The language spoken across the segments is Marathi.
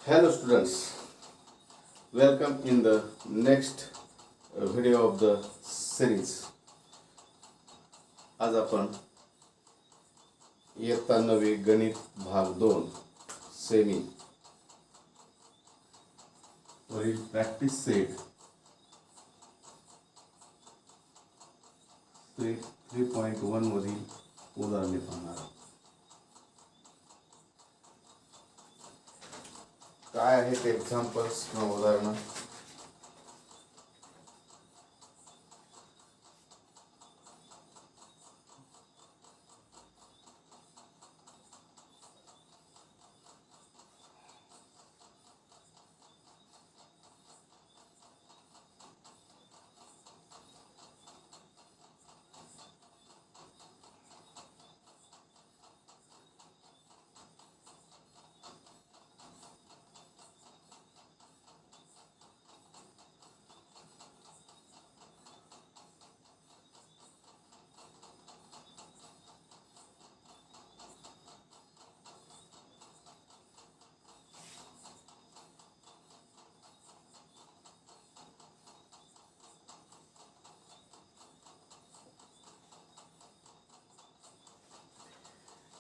Hello students, welcome in the next video of the series. आज आपण इयत्ता 9वी गणित भाग 2 सेमी वरील प्रॅक्टिस सेट 3.1 मधील उदाहरणे पाहणार आहोत. काय आहेत एक्झाम्पल्स किंवा उदाहरणं?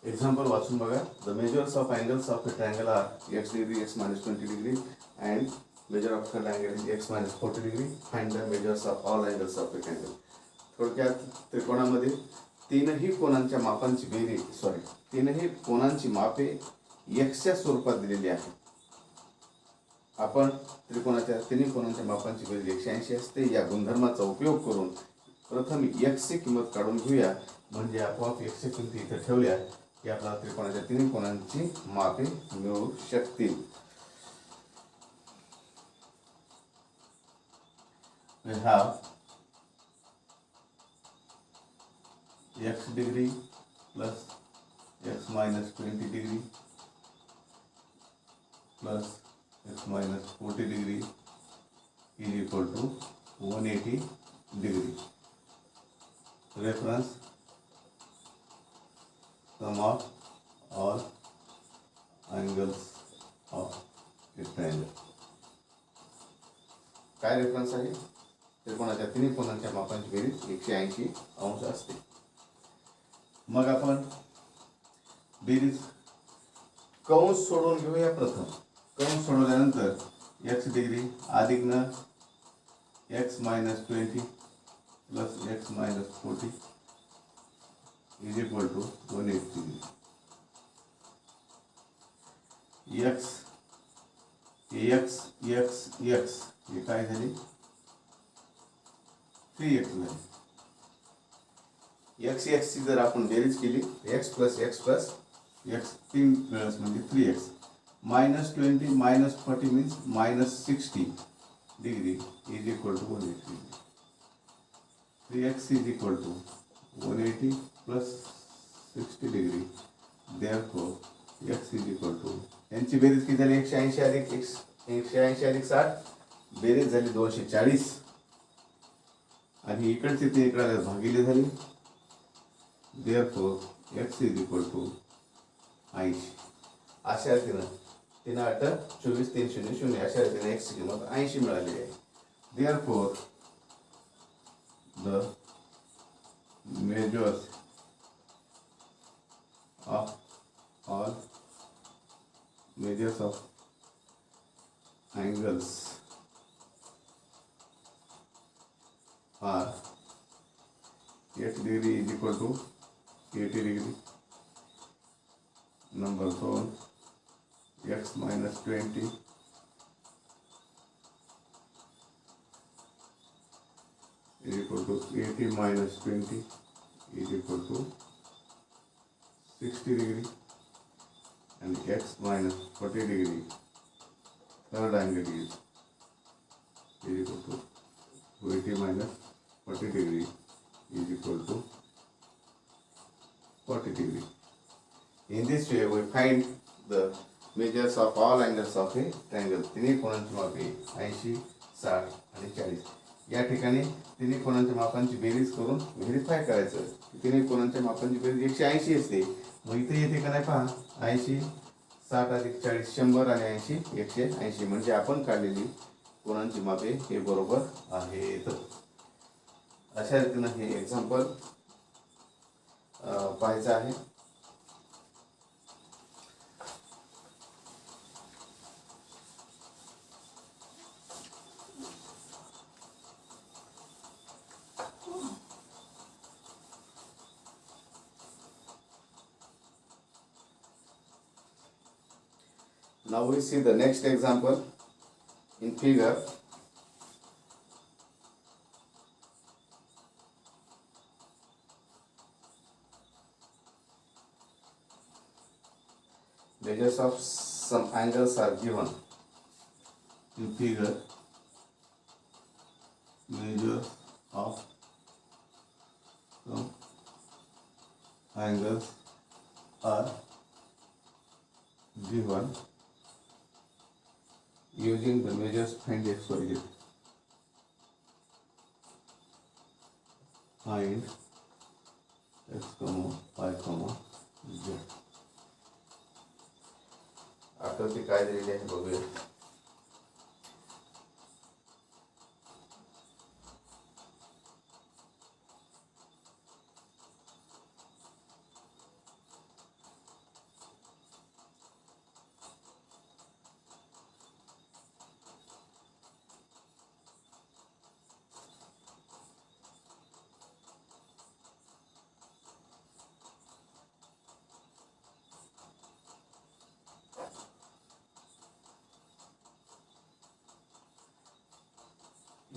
Example वाचून बघा. The measures of angles of a triangle are x degree, x minus 20 degree and measure of third angle is x minus 40 degree. Find the measures of all angles of a triangle. थोडक्यात त्रिकोणामध्ये तीनही कोणांच्या मापांची बेरीज तीनही कोणांची मापे x च्या स्वरूपात दिलेली आहे. आपण त्रिकोणाच्या तिन्ही कोणांच्या मापांची बेरीज 180 असते. या गुणधर्माचा उपयोग करून प्रथम x ची किंमत काढून घेऊया. म्हणजे आपोआप x ची किंमत इथे ठेवल्या की आपल्याला त्रिकोणाच्या तिन्ही कोणांची मापे मिळू शकतील. We have x degree plus x minus 20 degree plus x minus 40 degree is equal to 180 degree. Reference sum of all angles of a triangle. काय रेफरन्स आहे? त्रिकोणाच्या तिन्ही कोणांच्या मापांची बेरीज 180 अंश असते. मग आपण बेरीज कंस सोडून घेऊया. प्रथम कंस सोडवल्यानंतर x डिग्री अधिक न x minus 20 plus x minus 40 is equal to 180 degree. x हे काय झाली? 3x झाली. x ची जर आपण बेरीज केली x plus x plus x 3 वेळेस म्हणजे 3x. -20 minus 40 means -60 degree is equal to 180 degree. 3x is equal to 180 plus 60 degree. Therefore x is equal to यांची बेरीज किती झाली? 180 अधिक 60 बेरीज झाली 240 आणि इकडचे ते इकडे भागिले झाले. Therefore x is equal to 80. अशा रीतीनं 3 8 24 3 0 0 अशा रीतीने x ची किंमत 80 मिळाली आहे. Therefore the measures of all measures of angles are x degree is equal to 80 degree. Number 2 x minus 20 is equal to 80 minus 20 is equal to 60 degree and x minus 40 degree third angle is equal to 80 minus 40 degree is equal to 40 degree. In this way we find the measures of all angles of a triangle. तिन्ही कोणांची मापे 80, 60 आणि 40. या ठिकाणी तिन्ही कोणांच्या मापांची बेरीज करून व्हेरीफाय करायचं. तिन्ही कोणांच्या मापांची बेरीज 180 असते. मग इथे येते का नाही पहा 80 60 अधिक 40 100 आणि 80 180 म्हणजे आपण काढलेली कोणांची मापे हे बरोबर आहेत. अशा रीतीनं हे एक्झाम्पल पाहायचं आहे. Now we see the next example in figure. Measures of some angles are given in figure. Measures of some angles are given using the measures find x, y, z. Find x, y, z. आकृती काय दिलेली आहे बघूया.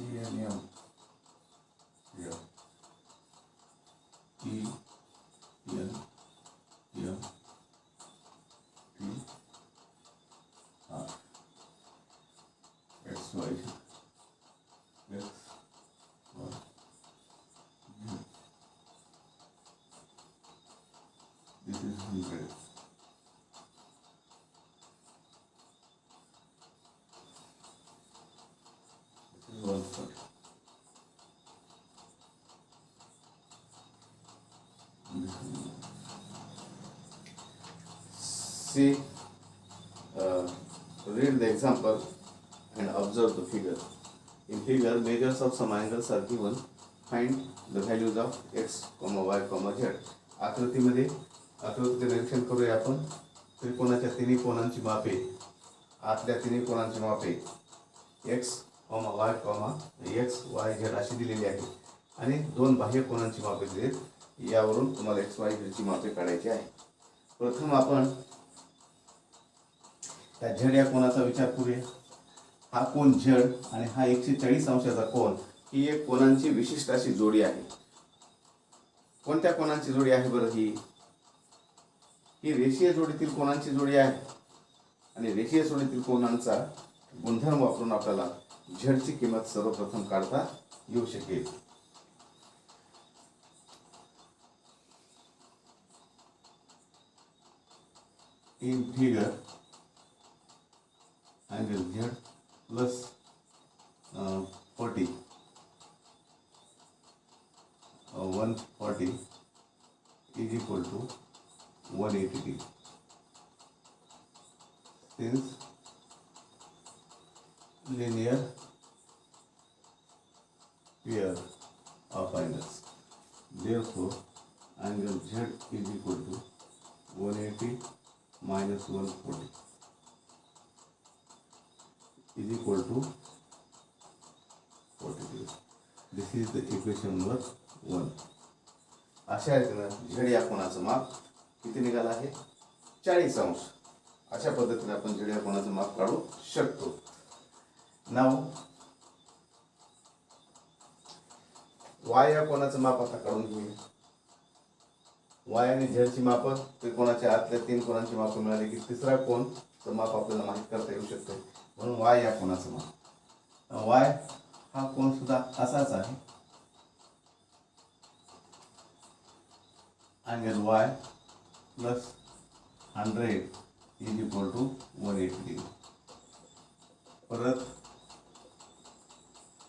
ENM here ENM T R X Y X Y Z. This is 100. This is 140. See, read the example and observe the figure. In figure, measures of some angles are given. Find the values of x, y, z. आकृतीमध्ये आकृतीचे निरीक्षण करूया आपण. त्रिकोणाच्या तिन्ही कोणांची मापे, आतल्या तिन्ही कोणांची मापे x, y, x, y, z अशी दिलेली आहे आणि दोन बाह्य कोणांची मापे दिलीत. यावरून तुम्हाला x, y, z ची मापे काढायची आहे. प्रथम आपण त्या झेड या कोणाचा विचार करूया. हा कोन झेड आणि हा 140 अंशाचा कोन ही एक कोणांची विशिष्ट अशी जोडी आहे. कोणत्या कोणांची जोडी आहे बरं ही? ही रेषीय जोडीतील कोणांची जोडी आहे आणि रेषीय जोडीतील कोणांचा गुणधर्म वापरून आपल्याला झेडची किंमत सर्वप्रथम काढता येऊ शकेल. In figure angle Z plus 40 140 is equal to 180 degree. Since linear pair of angles, therefore angle Z is equal to 180 minus 140 is equal to 40 degree. This is the equation number 1. अशा रीतीनं झेड या कोणाचं माप किती निघालं आहे? 40 अंश. अशा पद्धतीने आपण झेड या कोणाचं माप काढू शकतो. नाव वाय या कोणाचं माप आता काढून घेऊया. वाय आणि झेडची माप त्रिकोणाच्या आतल्या तीन कोणांची माप मिळाली की तिसरा कोणचं माप आपल्याला माहित करता येऊ शकते. म्हणून वाय या कोणाचं माप. वाय हा कोन सुद्धा असाच आहे. Angle Y plus 100 is equal to 180 degree. परत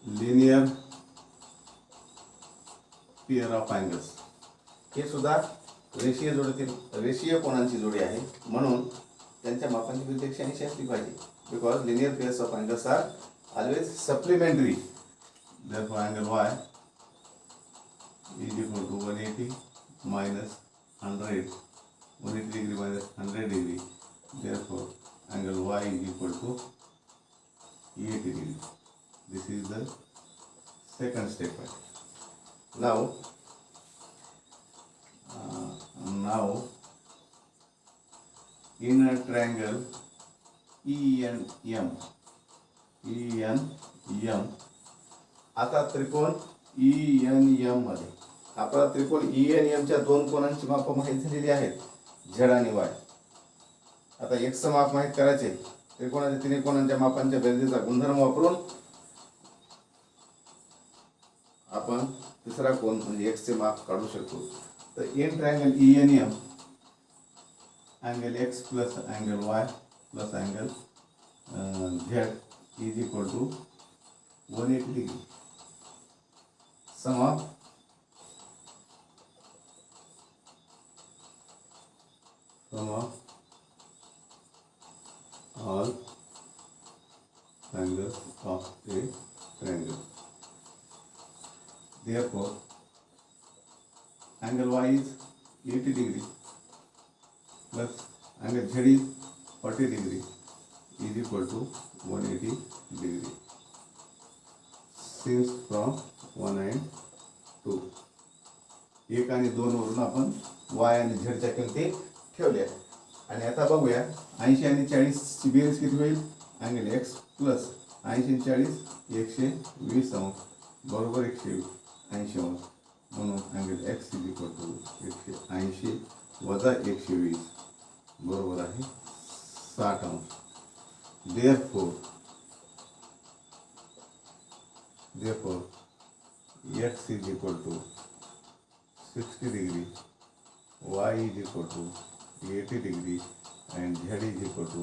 लिनियर पेअर ऑफ अँगल्स हे सुद्धा रेषीय जोडीतील रेषीय कोणांची जोडी आहे. म्हणून त्यांच्या मापांची बेरीज 180 असली पाहिजे, because linear pairs of angles are always supplementary. Therefore angle y is equal to 180 minus 100, 180 degree minus 100 degree. Therefore angle y is equal to 80 degree. This is the second statement. Now in a triangle ENM, आता त्रिकोण ENM मध्ये आपला त्रिकोण ENM च्या दोन कोणांची माप माहित झालेली आहेत, Z आणि Y. आता X चं माप माहित करायचे, त्रिकोणाच्या तिन्ही कोणांच्या मापांच्या बेरजेचा गुणधर्म वापरून आपण तिसरा कोण म्हणजे X चे माप काढू शकतो. तर in triangle ENM angle X plus angle Y plus angle Z is equal to 180 degree. Sum of all angles of a triangle. Therefore angle Y is 80 degree plus angle Z is 40 degree is equal to 180 degree. Since from 1 and 2 1 आणि 2 वरून आपण Y आणि Z च्या किमती ठेवल्या. आणि आता बघूया 80 आणि 40 ची बेरीज किती होईल. अँगल X प्लस 80 आणि 40 120 अंश बरोबर 180 अंश. म्हणून angle X is equal to 180 वजा 120 बरोबर आहे 60 अंश. Therefore X is equal to 60 degree, Y is equal to 80 degree and Z is equal to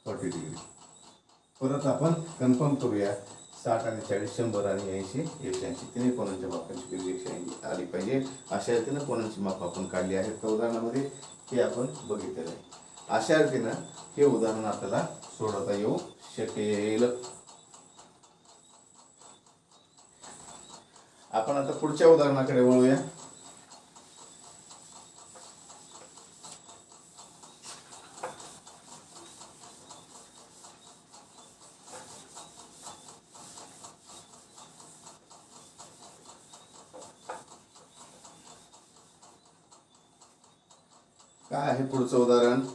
40 degree. परत आपण कन्फर्म करूया 60 आणि 40 100 आणि 80 180 तिन्ही कोणांच्या मापांची बेरीज 180 आली पाहिजे. अशा रीतीनं कोणांची माप आपण काढली आहेत त्या उदाहरणामध्ये, हे आपण बघितलेलं आहे. अशा रीतीनं हे उदाहरण आपल्याला सोडवता येऊ शकेल. आपण आता पुढच्या उदाहरणाकडे वळूया. काय आहे पुढचं उदाहरण.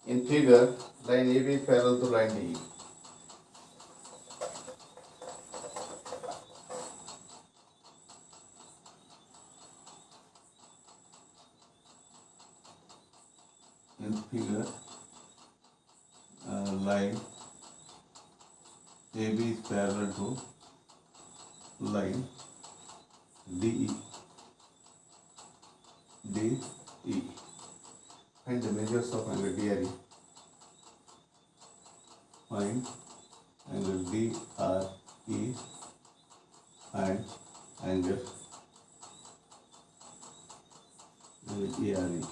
In figure, line AB parallel to line DE. In figure, line AB is parallel to line DE. Find the measures of angle DRE. Find angle DRE and angle ERE.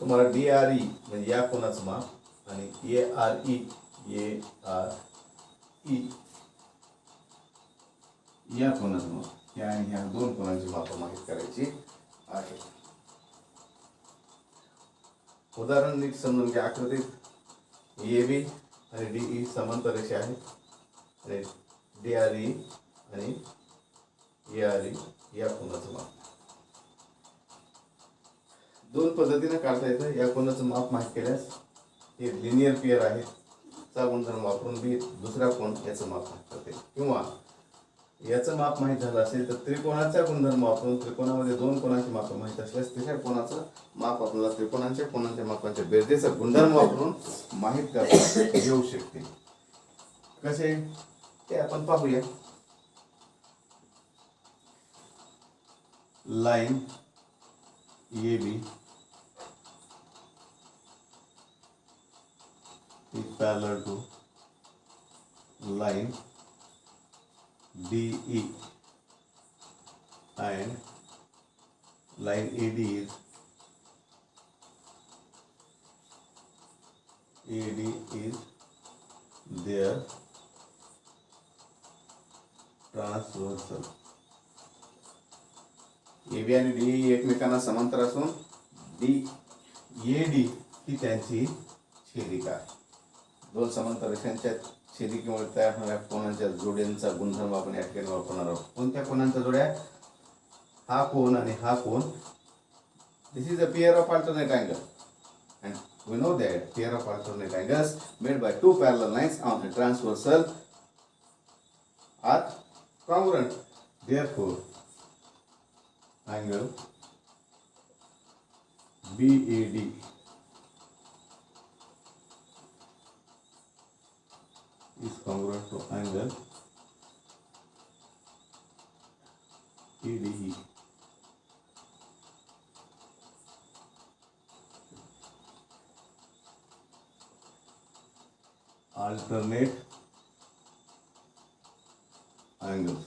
तुम्हाला DRE म्हणजे या कोणाचं माप आणि ARE या कोणाचं माप ह्या आणि ह्या दोन कोणांची माप माहित करायची आहे. उदाहरण नीट समजून घ्या. आकृतीत AB आणि DE समांतर रेषा आहेत आणि DRE आणि ARE या कोणाचं माप दोन पद्धतीने काढता येतं. या कोणाचं माप माहित केल्यास हे लिनियर पेअर आहे चा गुणधर्म वापरून बी दुसरा कोण याचं माप माहित करते, किंवा याचं माप माहीत झालं असेल तर त्रिकोणाचा गुणधर्म वापरून त्रिकोणामध्ये दोन कोणाची माप माहीत असल्यास तिसऱ्या कोणाचं माप आपल्याला त्रिकोणांच्या कोणाच्या मापांच्या बेरजेचा गुणधर्म वापरून माहीत करता येऊ शकते. कसे ते आपण पाहूया. Line AB is parallel to line DE and line AD is their transversal. AB आणि DE एकमेकांना समांतर असून AD ही त्यांची छेदिका आहे. दोन समांतर रेषांच्या छेदिकेमुळे तयार होणाऱ्या कोणांच्या जोड्यांचा गुणधर्म आपण या ठिकाणी वापरणार आहोत. कोणत्या कोणांच्या जोड्या? हा कोण आणि हा कोण. This is a pair of alternate angle and we know that pair of alternate angles made by two parallel lines on a transversal are congruent. Therefore angle BAD is congruent to angle EDE. Alternate angles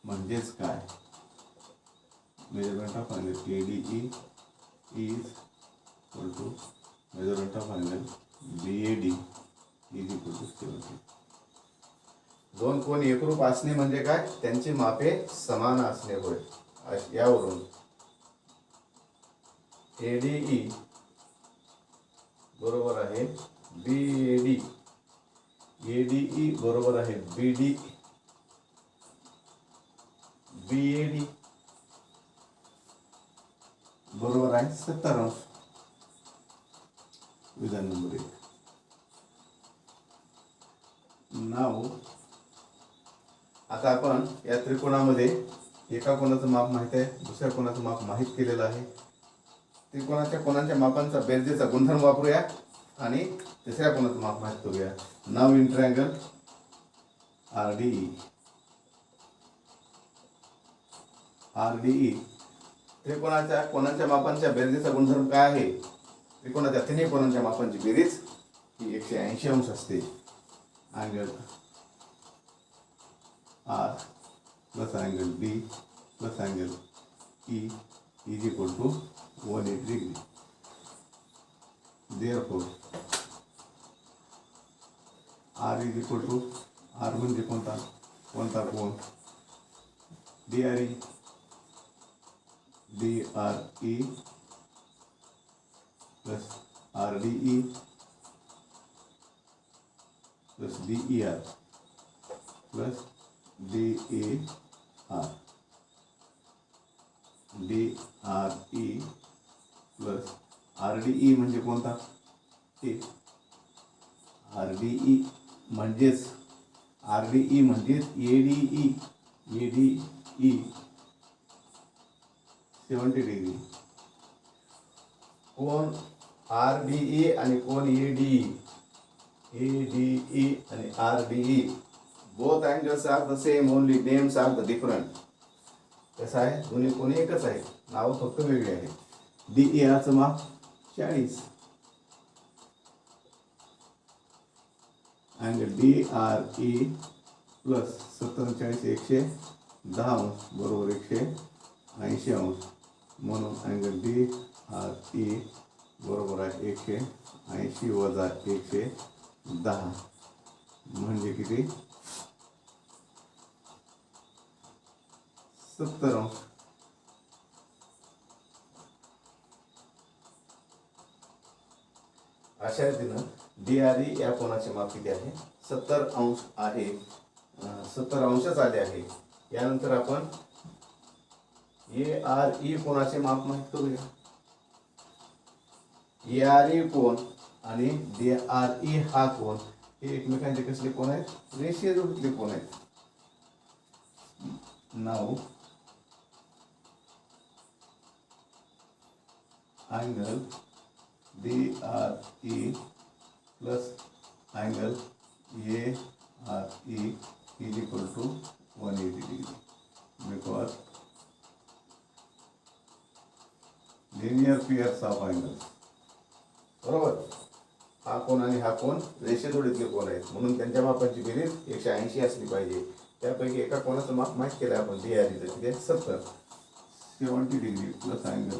म्हणजेच काय? measurement of angle ADE is equal to measurement of angle BAD is equal to 70. दोन कोण एकरूप असणे म्हणजे काय? त्यांची मापे समान असणे होय. यावरून ADE बरोबर आहे BAD, ADE बरोबर आहे BD, BAD बरोबर आहे 70 अंश. विधान नंबर 1. नाव आता आपण या त्रिकोणामध्ये एका कोणाचं माप माहित आहे, दुसऱ्या कोणाचं माप माहित केलेलं आहे. त्रिकोणाच्या कोणाच्या मापांचा बेरजेचा गुणधर्म वापरूया आणि तिसऱ्या कोणाचं माप माहित करूया. नाव इन ट्रायंगल RDE त्रिकोणाच्या कोणाच्या मापांच्या बेरजेचा गुणधर्म काय आहे? त्रिकोणाच्या तिन्ही कोणांच्या मापांची बेरीज ही 180 अंश असते. Angle R plus angle B plus angle E is equal to 180 degree. Therefore R is equal to R म्हणजे कोणता कोण? DRE plus RDE plus DER plus DAR, DRE plus RDE म्हणजे कोणता? RDE म्हणजेच ADE 70 डिग्री. कोण RDE आणि कोण ADE आणि RDE both angles are the same, only names are the different. कसं आहे? दोन्ही कोणी एकच आहे, नाव फक्त वेगळी आहे. DER चं माप 40. अँगल DRE प्लस 70 110 अंश बरोबर 180 अंश. म्हणून अँगल DRE बरोबर आहे 180 वजा 110 म्हणजे किती? 70 अंश. अशा रीतीनं DRE या कोणाचे माप किती आहे? 70 अंश आहे. 70 अंशच आले आहे. यानंतर आपण ARE कोणाचे माप माहित करूया. ARE कोण आणि DRE हा कोण हे एकमेकांचे कसले कोण आहेत? रेषीय जोडीतले कोण आहेत. नाव angle DRE plus angle ARE is equal to 180 degree because linear pairs of angles. बरोबर. हा कोण आणि हा कोण रेषीय जोडीतले कोण आहेत म्हणून त्यांच्या मापांची बेरीज 180 असली पाहिजे. त्यापैकी एका कोणाचं माप माहीत केलं आपण DREचं किती आहे? 70 degree plus angle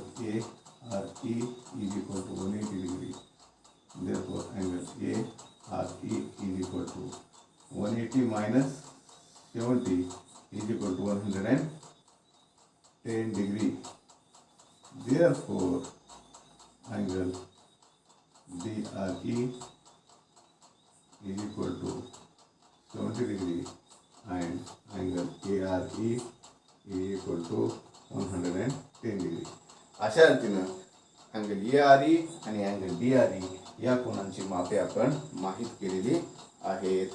ARE is equal to 180 degree. Therefore angle ARE is equal to 180 minus 70 is equal to 110 degree. Therefore angle DRE is equal to 70 degree and angle ARE is equal to 110 degree. अशा रीतीनं अँगल ARE आणि अँगल DRE या कोणांची मापे आपण माहित केलेली आहेत.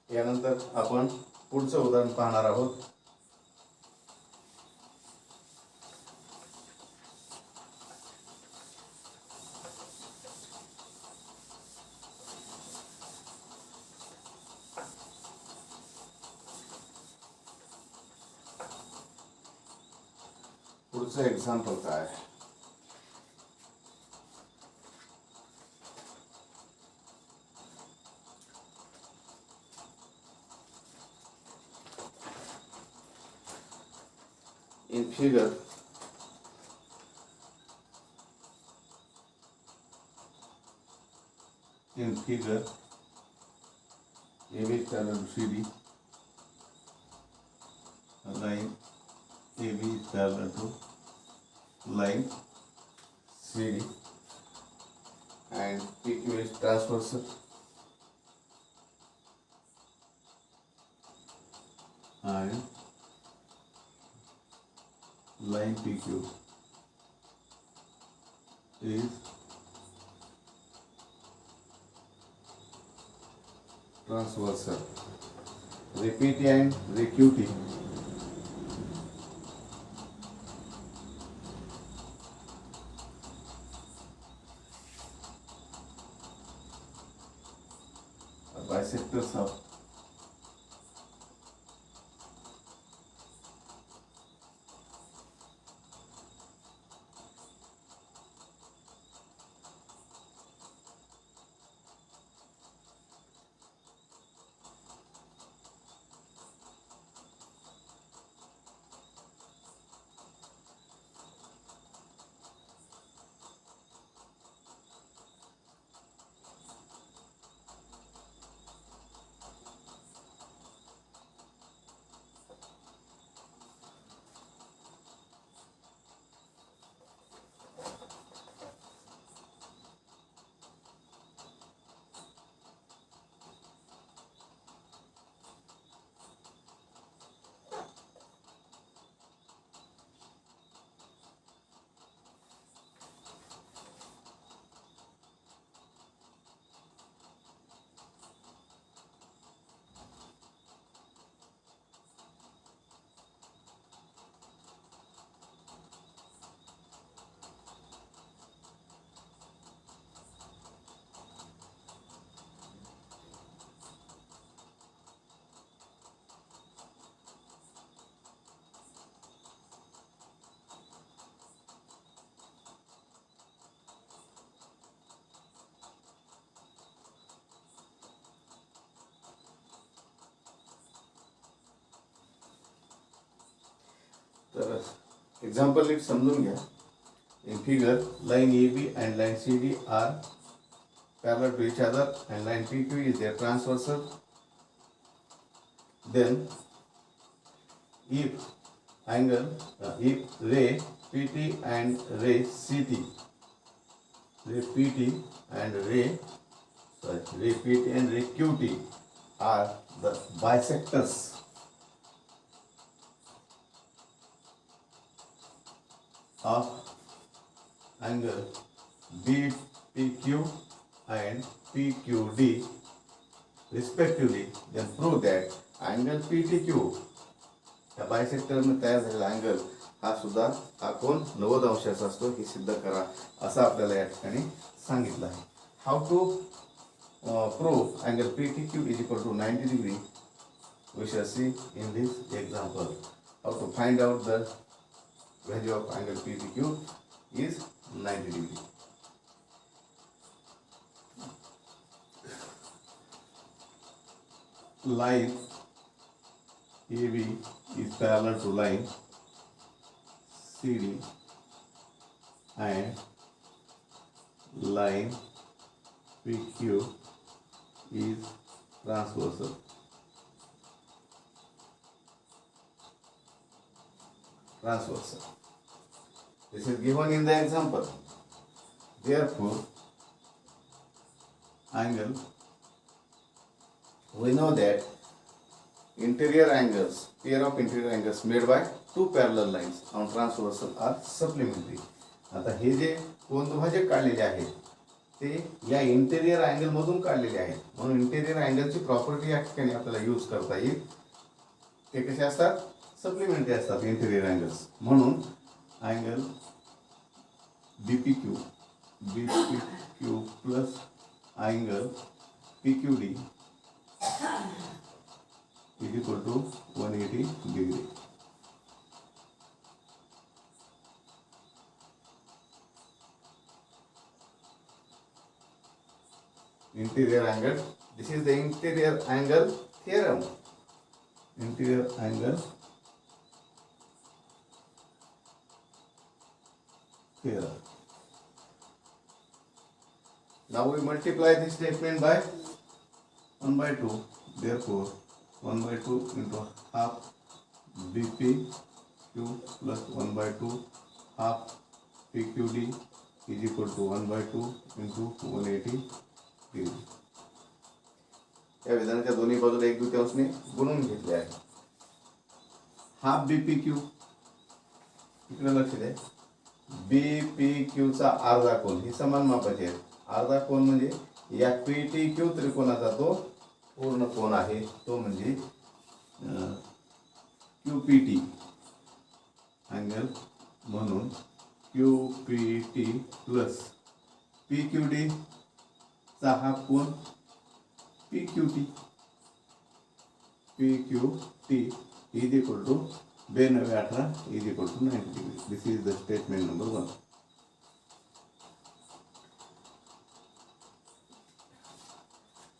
यानंतर आपण पुढचं उदाहरण पाहणार आहोत. पुढचं एक्झाम्पल काय? In figure, AB is parallel to CD. Line AB is parallel to line CD and PQ is transversal and line PQ is transversal. Repeat and recuting. Bisectors of तर एक्झाम्पल नीट समजून घ्या. In figure line AB and line CD are parallel to each other and line PQ is their transversal. then if if ray PT and ray CT, ray PT and ray PT and ray QT are the bisectors of angle BPQ and PQD respectively, then prove that angle PTQ या बायसेक्टर में तयार झालेला अँगल हा सुद्धा हा कोन 90 अंशाचा असतो हे सिद्ध करा असं आपल्याला या ठिकाणी सांगितलं आहे. How to prove angle PTQ is equal to 90 degree we shall see in this example. How to find out the value of angle PTQ is 90 degree. Line AB is parallel to line CD and line PQ is transversal. This is given in the example. Therefore, angle, we know that interior angles, pair of interior angles made by two parallel lines on transversal are supplementary. आता हे जे कोनदुभाजक काढलेले आहेत ते या इंटेरियर अँगल मधून काढलेले आहेत, म्हणून इंटेरियर अँगलची प्रॉपर्टी या ठिकाणी आपल्याला यूज करता येईल. ते कसे असतात? सप्लिमेंटरी असतात इंटेरियर अँगल्स. म्हणून angle BPQ plus angle PQD is equal to 180 degree. Interior angle. This is the interior angle theorem. Interior angle theorem. Now we multiply this statement by 1 by 2. Therefore, 1 by 2 into half BPQ plus 1 by 2 half PQD is equal to 1 by 2 into 180 degree. या विधानाच्या दोन्ही बाजूला 1/2 ने गुणून घेतले आहे. हाफ BPQ इकडे लक्ष द्या. BPQ चा अर्धा कोन ही समान मापाचे आहेत. अर्धा कोन म्हणजे या PTQ त्रिकोणाचा तो पूर्ण कोन आहे, तो म्हणजे QPT अँगल. म्हणून QPT प्लस PQD चा हा कोन PQT is equal to 9218 is equal to 90 degree. This is the statement number 1.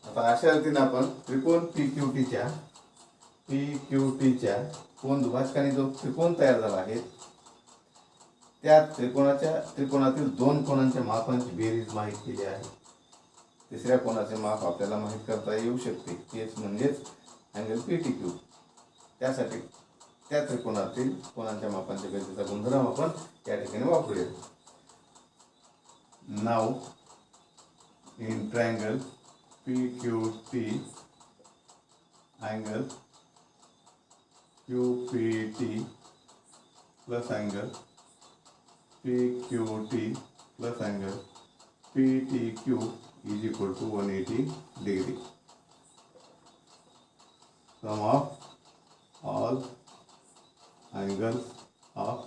आता अशा रीतीने आपण त्रिकोण PQT च्या कोन दुभाजकाने जो त्रिकोण तयार झाला आहे त्या त्रिकोणातील दोन कोनांच्या मापांची बेरीज माहित केली आहे. तिसऱ्या कोनाचे माप आपल्याला माहित करता येऊ शकते, तेच म्हणजेच अँगल PTQ. त्यासाठी त्या त्रिकोणातील कोनांच्या मापांच्या बेरीजचा गुणधर्म आपण या ठिकाणी वापरूया. Now in triangle PQT angle QPT plus angle PQT plus angle PTQ is equal to 180 degree. Sum of all angles of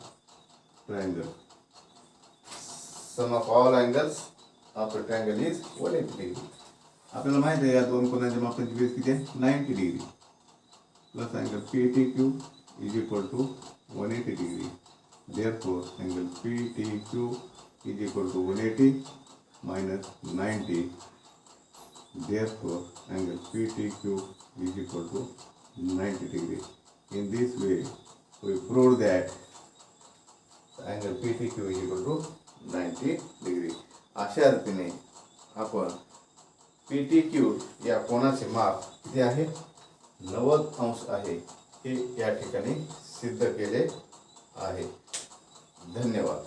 triangle. Sum of all angles of a triangle is 180 degree. आपल्याला माहिती आहे या दोन कोनांच्या मापांची बेरीज किती आहे? 90 degree. Plus angle PTQ is equal to 180 degree. Therefore, angle PTQ is equal to 180 minus 90. Therefore, angle PTQ is equal to 90 degree. In this way, we prove that angle PTQ is equal to 90 degree. अशा रीतीने आपण PTQ या कोनाचे माप किती आहे? 90° आहे हे या ठिकाणी सिद्ध केले आहे. धन्यवाद.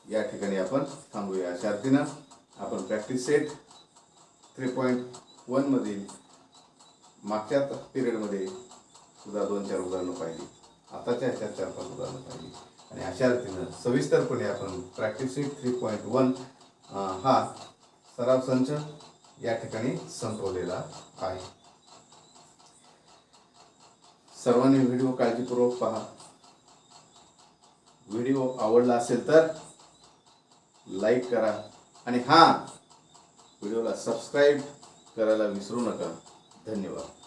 या ठिकाणी आपण थांबूया. अशा अर्थीनं आपण प्रॅक्टिस सेट 3.1 मधील मागच्या पिरियडमध्ये सुद्धा 2-4 उदाहरणं पाहिली, आताच्या ह्याच्यात 4-5 उदाहरणं पाहिली आणि अशा अर्थीनं सविस्तरपणे आपण प्रॅक्टिस सेट 3.1 हा सराव संच या ठिकाणी संपवलेला आहे. सर्वांनी व्हिडिओ काळजीपूर्वक पहा. व्हिडिओ आवडला असेल तर लाईक करा आणि व्हिडिओला सबस्क्राईब करायला विसरू नका. धन्यवाद.